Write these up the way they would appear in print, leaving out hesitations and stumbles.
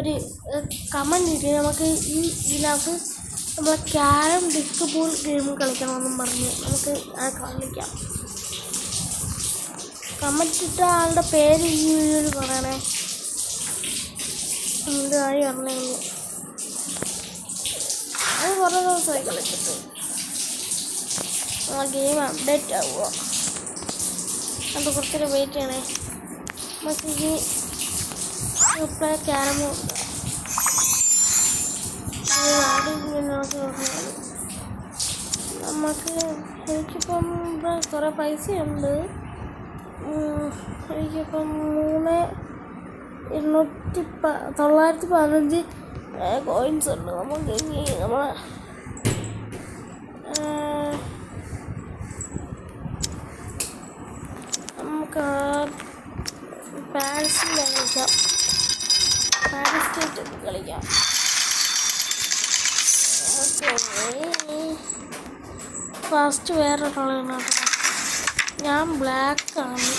ഒരു കമൻറ്റ് ഇട്ട് നമുക്ക് ഇതിനകത്ത് നമ്മളെ ക്യാരം ഡിസ്ക് പൂൾ ഗെയിം കളിക്കണമെന്നും പറഞ്ഞ് നമുക്ക് കളിക്കാം. കമൻറ്റ് ഇട്ട ആളുടെ പേര് ഈ വീഡിയോയിൽ പറയണേ. എന്ത് കാര്യം പറഞ്ഞെങ്കിൽ അത് കുറേ ദിവസമായി കളിച്ചിട്ട് ആ ഗെയിം അപ്ഡേറ്റ് ആവുക. അത് കുറച്ചൊരു വെയിറ്റ് ചെയ്യണേ. നമുക്ക് ഈ ക്യാരം നമുക്ക് എനിക്കിപ്പം കുറേ പൈസയുണ്ട്. എനിക്കിപ്പം 915 കോയിൻസ് ഉണ്ട്. നമുക്ക് ഇനി നമ്മളെ നമുക്ക് പാരീസിൽ കളിക്കാം. പാരീസ് സ്റ്റേറ്റ് കളിക്കാം. ഫസ്റ്റ് വേറെ കളിയാണ് കേട്ടോ. ഞാൻ ബ്ലാക്കാണ്.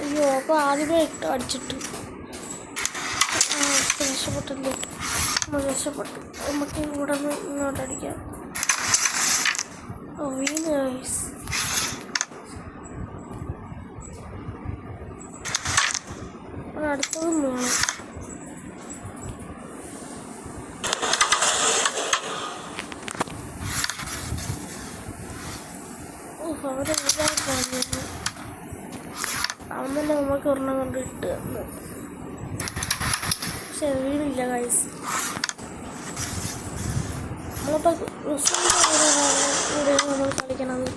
അയ്യോ അപ്പോൾ ആദ്യമേ അടിച്ചിട്ട് രക്ഷപ്പെട്ടില്ലേ? നമ്മൾ രക്ഷപ്പെട്ടു. നമുക്ക് ഇവിടെ നിന്ന് ഇങ്ങോട്ടടിക്കാം. ഓ വീനൈസ്. അടുത്തതും വേണം. അവരെ അവൻ തന്നെ നമുക്ക് ഒരെണ്ണം കൊണ്ട് ഇട്ട് തന്നു. പക്ഷെ വീടില്ല ഗൈസ്. നമ്മളിപ്പോൾ നമ്മൾ കളിക്കണത്.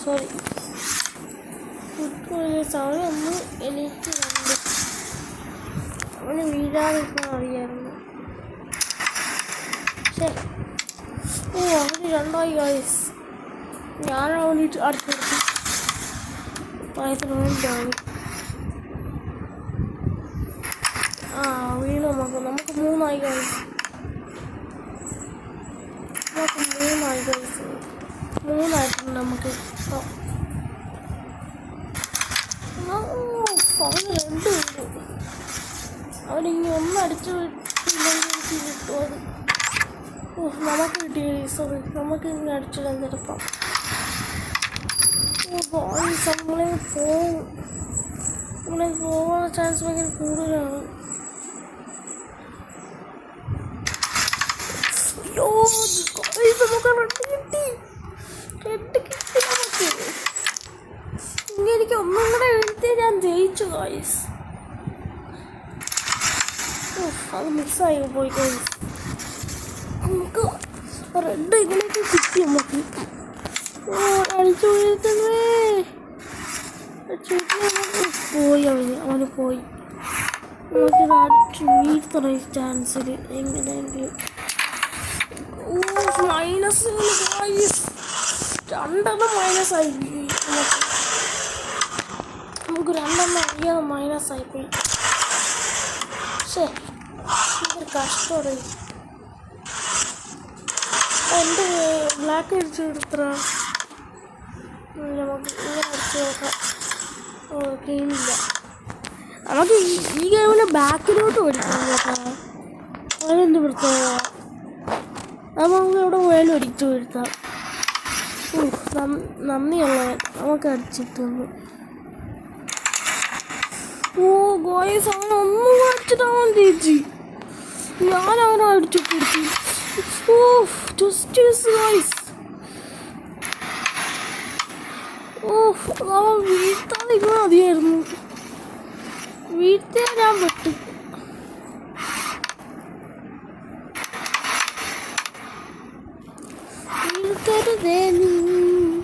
സോറി അവനൊന്ന് എനിക്ക് കണ്ട് അവന് വീഴാതിരിക്കാൻ അറിയായിരുന്നു. ശരി. ഓ അവന് 2 ഗൈസ്. ഞാൻ അവനിട്ട് അടുത്തെടുത്തു. പൈസന് വേണ്ടിയാണ്. വീണ് നമുക്ക് 3 ഗൈസ്. നമുക്ക് 3 ഗൈസ്. 3 നമുക്ക്. അവന് 2 വീണു. അവനിനി ഒന്ന് അടിച്ചു വിട്ടില്ലെങ്കിൽ എനിക്ക് കിട്ടും അത്. നമുക്ക് കിട്ടി. സോറി നമുക്ക് ഇങ്ങനെ അടിച്ചിടാൻ ചിലപ്പം. നമ്മളെ പോകാനുള്ള ചാൻസ് ഭയങ്കര കൂടുതലാണ്. എനിക്ക് ഒന്നും കൂടെ എഴുതി ഞാൻ ജയിച്ചു ഗൈസ്. അത് മിസ്സായി പോയി ഗൈസ്. നമുക്ക് റെഡ് ഇതിലേക്ക് കിട്ടി. നമുക്ക് അടിച്ചു വീഴ്ത്തേ. പോയി അവന് പോയി. നമുക്കിത് അടിച്ചു വീഴ്ത്തണ ചാൻസിൽ എങ്ങനെയെങ്കിലും. മൈനസ് 2 മൈനസായി. നമുക്ക് 2 അറിയാതെ മൈനസായിപ്പോയി. പക്ഷേ ഭയങ്കര കഷ്ടമാണ്. എൻ്റെ ബ്ലാക്ക് അടിച്ചു എടുത്ര. നമുക്ക് ഇങ്ങനെ അടിച്ചു നോക്കാം. ഗെയിമില്ല. നമുക്ക് ഈ ഗെയിമിൽ ബാക്കിലോട്ട് ഓടിക്കണം കേട്ടോ. അതിനെന്ത് പ്രത്യേകത? നമുക്ക് ഇവിടെ പോയാലും അടിച്ചു വരുത്താം. നന്ദിയുള്ളവൻ നമുക്ക് അടിച്ചിട്ട് തന്നു. ഗോയ്സ് അവനൊന്നും അടിച്ചിട്ട് അവൻ ജയിച്ചു. ഞാൻ അവനെ അടിച്ചിട്ട് കൊടുത്തു. അവൻ വീഴ്ത്താതിരുന്ന മതിയായിരുന്നു. വീഴ്ത്തിയാൽ ഞാൻ പെട്ടു. വീഴ്ത്തരുതേ നീ,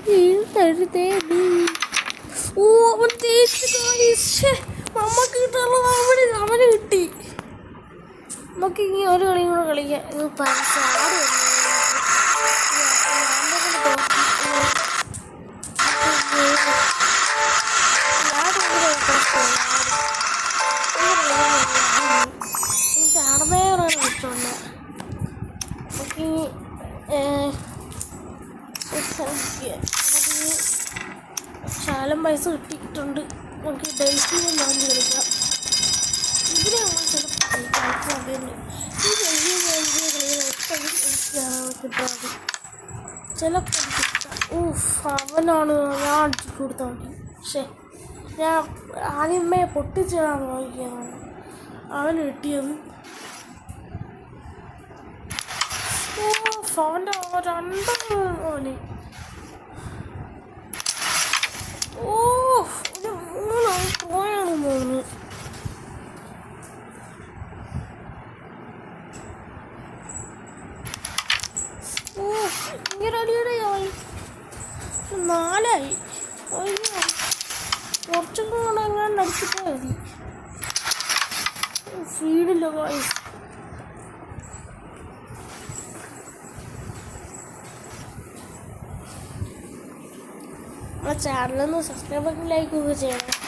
വീഴ്ത്തരുതേ നീ. അവൻ തേച്ച്. നമുക്ക് കിട്ടാനുള്ളത് അവന് കിട്ടി. നമുക്ക് ഇനി ഒരു കളിയും കൂടെ കളിക്കാം. ഇത് പരസ്യം ശാലം പൈസ കിട്ടിയിട്ടുണ്ട്. നമുക്ക് ഡൽഹിയിൽ വാങ്ങി കളിക്കാം. ചിലപ്പോൾ അവനാണ് ഞാൻ അടിച്ചിട്ട് കൊടുത്താൽ മതി. പക്ഷേ ഞാൻ ആദ്യമേ പൊട്ടിച്ചിടാൻ നോക്കിയതാണ് അവന് കിട്ടിയത്. അവൻ്റെ രണ്ടാണ് ഒരു മൂന്നായി പോയാണ് മോന്. ഇങ്ങനെ അടിയടയായി 4 അയ്യോ കുറച്ചും കൂടെ എങ്ങാണ്ട് അടിച്ചിട്ടേ മതി. ഫീഡില്ല ഗായ്സ്. നമ്മളെ ചാനലൊന്ന് സബ്സ്ക്രൈബ് ആക്കി ലൈക്ക് ഒക്കെ ചെയ്യണം.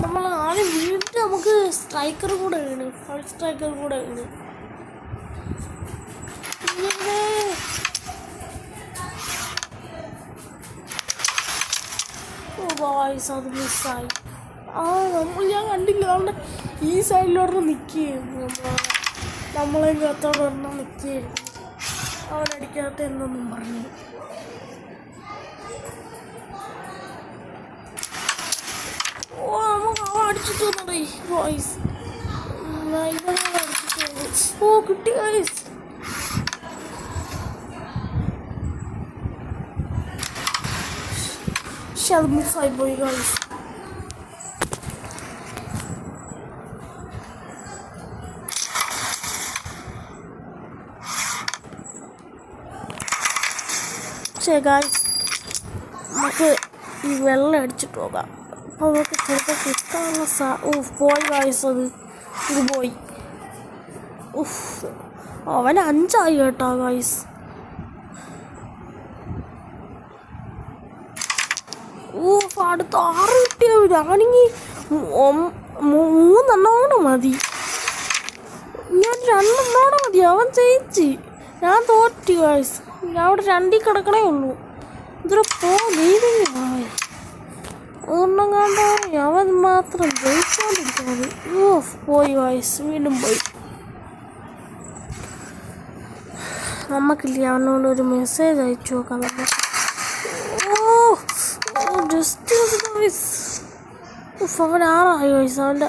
നമ്മൾ ആദ്യം വീട്ടിൽ നമുക്ക് സ്ട്രൈക്കർ കൂടെ വീണ്, ഫൾ സ്ട്രൈക്കർ കൂടെ വീണ്. വോയിസ് അത് മിസ്സായി. ഞാൻ കണ്ടില്ല. അവിടെ ഈ സൈഡിലോട്ട് നിൽക്കുകയായിരുന്നു. നമ്മളെ കത്തോടെ ഒരെണ്ണം നിൽക്കുകയായിരുന്നു. അവനടിക്കാത്ത എന്നൊന്നും പറഞ്ഞു. നമുക്ക് അവൻ അടിച്ചിട്ട് വന്നടേ വോയിസ്. അടിച്ചിട്ട് കിട്ടി വോയിസ്. പക്ഷെ അത് മിസ്സായി പോയി ഗൈസ്. പക്ഷേ ഗൈസ് നമുക്ക് ഈ വെള്ളം അടിച്ചിട്ട് പോകാം. അപ്പോൾ നമുക്ക് ചിലപ്പോൾ കിട്ടാനുള്ള പോയി ഗൈസ്. ഇത് പോയി. അവൻ 5 ആയി കേട്ടോ ഗൈസ്. അടുത്ത 6 കിട്ടിയത്. ഞാനെങ്കിൽ 3 എണ്ണോടെ മതി. ഞാൻ 2 എണ്ണോടെ മതി. അവൻ ജയിച്ച്, ഞാൻ തോറ്റി ഗൈസ്. ഞാൻ അവിടെ 2 കിടക്കണേ ഉള്ളൂ. ഇതൊരു ഒരെണ്ണം കണ്ട അവൻ മാത്രം ജയിച്ചോണ്ടിരിക്കുന്നത്. പോയി ഗൈസ്, വീണ്ടും പോയി. നമുക്കില്ല അവനോട് ഒരു മെസ്സേജ് അയച്ചു നോക്കാം. അവൻ 6 ആയി ഗൈസ്. അവൻ്റെ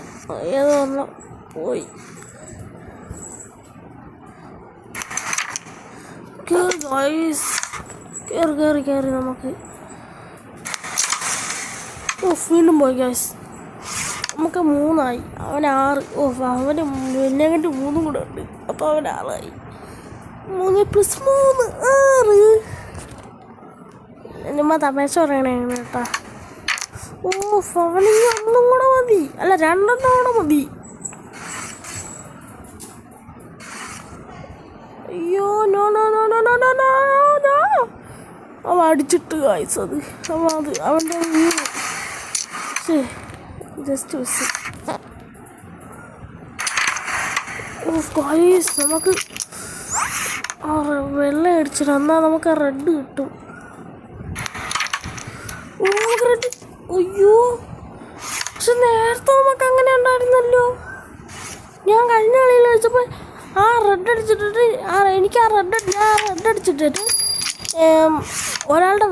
ഏതോ ഒരെണ്ണം പോയി. കയറി നമുക്ക്. വീണ്ടും പോയി ഗൈസ്. നമുക്ക് 3 ആയി. അവൻ 6. അവന് എന്നെങ്ങട്ട് 3 കൂടെ ഉണ്ട്. അപ്പോൾ അവൻ 6 ആയി. 3 + 3 6. നമ്മ തമാശ പറയണേ കേട്ടാ. അവനിങ്ങ 1 കൂടെ മതി. അല്ല 2 കൂടെ മതി. അയ്യോ no no no no no no no no. അവൻ അടിച്ചിട്ട് ഗൈസ്. അവൻ്റെ വീണ് ജസ്റ്റ് മിസ്. ഗൈസ് നമുക്ക് വെള്ളം അടിച്ചിട്ട് എന്നാൽ നമുക്ക് റെഡ് കിട്ടും. റെഡ്. അയ്യോ പക്ഷെ നേരത്തെ നമുക്ക് അങ്ങനെ ഉണ്ടായിരുന്നല്ലോ. ഞാൻ കഴിഞ്ഞ കളിയിൽ വെച്ചപ്പോൾ റെഡ് അടിച്ചിട്ടിട്ട് എനിക്ക് റെഡ് അടിച്ചിട്ടിട്ട് ഒരാളുടെ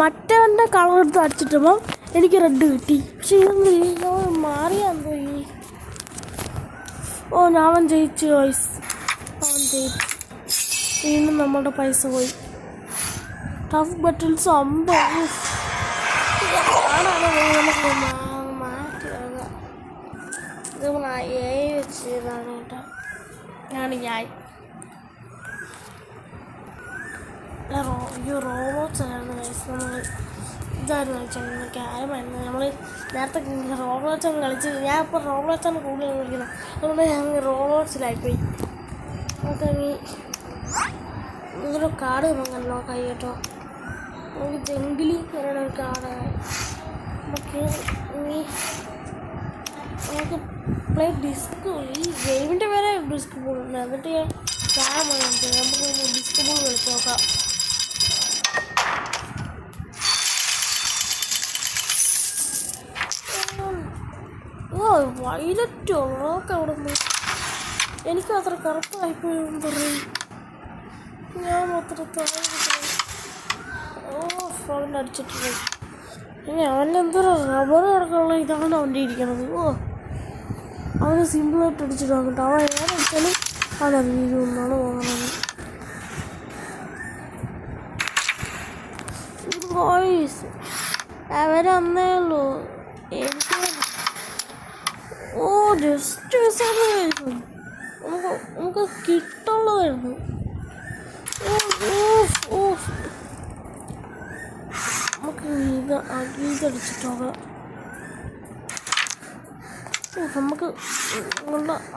മറ്റവൻ്റെ കളർ എടുത്ത് അടിച്ചിട്ടപ്പോൾ എനിക്ക് റെഡ് കിട്ടി. പക്ഷെ ഇതൊന്നും മാറിയാന്ന് തോന്നി. അവൻ ജയിച്ചു വോയിസ്. അവൻ ജയിച്ചു. വീണ്ടും നമ്മുടെ പൈസ പോയി. ടഫ് ബട്ടിൽസ് 50. നമുക്ക് മാറ്റി ഇത് വെച്ചതാണ് കേട്ടോ. റോബോട്ട്സ് ആയിരുന്നു ഗൈസ്. നമ്മൾ ഇതായിരുന്നു കളിച്ചത്. ക്യാരമായിരുന്നു. നമ്മൾ നേരത്തെ റോബോട്ട്സ് അങ്ങ് കളിച്ച്. ഞാൻ ഇപ്പോൾ റോബോട്ട്സാണ് കൂടുതൽ കളിക്കുന്നത്. അതുകൊണ്ട് ഞങ്ങൾ റോബോട്ട്സിലായിപ്പോയി. നമുക്കീ ഇതൊരു കാർഡ് നമുക്കല്ലോ കൈ കേട്ടോ. നമുക്ക് ജംഗിലി പറയുന്ന ഒരു കാർഡാണ്. നമുക്ക് പ്ലേ ഡിസ്ക്. ഈ ഗെയിമിൻ്റെ പേരെ ഡിസ്ക് ബോളുണ്ട്. എന്നിട്ട് ഞാൻ ക്യാരം നമുക്ക് ഡിസ്ക് ബോൾ കളിച്ച് നോക്കാം. വൈലറ്റോ നോക്കാം. അവിടെ നിന്ന് എനിക്ക് അത്ര കറുപ്പായിപ്പോയെന്ന് പറയും. ഞാൻ അത്ര അവൻ്റെ അടിച്ചിട്ടുണ്ട്. ഇനി അവനെന്തൊരു റബ്ബർ കിടക്കാനുള്ള ഇതാണ് അവൻ്റെ ഇരിക്കണത്. അവന് സിമ്പിളായിട്ട് അടിച്ചിടാൻ കേട്ടോ. അവൻ ഏതടിച്ചാലും അവനത് വീഴുമെന്നാണ് തോന്നുന്നത്. അവരന്നേ ഉള്ളൂ എനിക്ക് ജസ്റ്റ് മിസ്സായിരുന്നു. നമുക്ക് കിട്ടുള്ളതായിരുന്നു. നമുക്ക് ഇതടിച്ചിട്ടോളാം. നമുക്ക്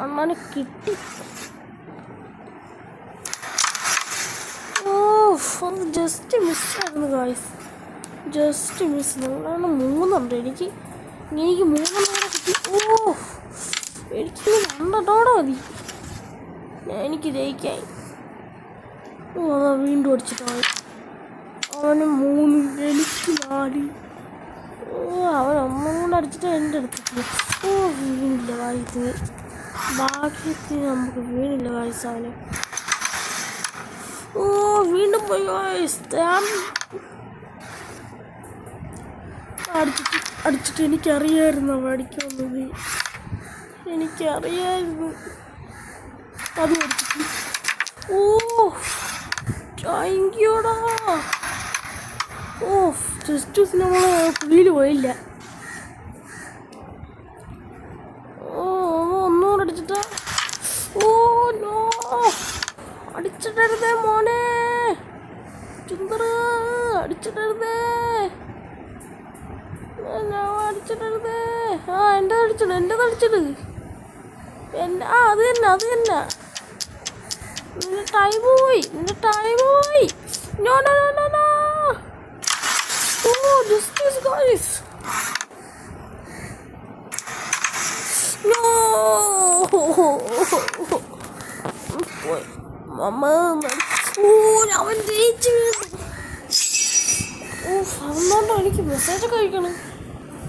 അണ്ണാനെ കിട്ടി. അത് ജസ്റ്റ് മിസ്സായിരുന്നു ഗായ്സ്. Just miss. നിങ്ങളാണ് 3 എനിക്ക് 3 കിട്ടി. എനിക്ക് 2 മതി എനിക്ക് ജയിക്കാൻ. അതാ വീണ്ടും അടിച്ചിട്ടാണ്. അവന് 3 എനിക്ക് 4. അവൻ 1 കൊണ്ട് അടിച്ചിട്ട് എൻ്റെ അടുത്തിട്ട് വീണില്ല വായിത്തിന്. ഭാഗ്യത്തിന് നമുക്ക് വീണില്ല വായിസ്. അവന് വീണ്ടും പോയി വായിസ്. അടിച്ചിട്ട് എനിക്കറിയായിരുന്നു അവൻ അടിക്കുമെന്നത്. എനിക്കറിയായിരുന്നു. അത് അടിച്ചിട്ട് താങ്ക്യൂടാ. ജസ്റ്റ് നമ്മൾ കുഴിയിൽ പോയില്ല. ഒന്നുകൂടെ അടിച്ചിട്ടാ. നോ അടിച്ചിട്ടരുതേ മോനെ. ചുന്തറ അടിച്ചിട്ടരുതേ. അടിച്ചിട്ടരുതേ. എൻ്റെ അടിച്ചിട്ട് അത് തന്നെ. നിന്റെ ടൈം പോയി. No. Justice guys. No. മമ്മ അവൻ ജയിച്ചു. അതുകൊണ്ടാണ് എനിക്ക് മെസ്സേജൊക്കെ അയക്കണം.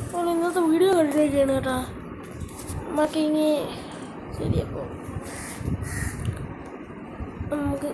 അപ്പോൾ ഇന്നത്തെ വീഡിയോ കണ്ടിരിക്കുകയാണ് കേട്ടോ. നമുക്ക് ഇനി ശരിയപ്പോൾ നമുക്ക്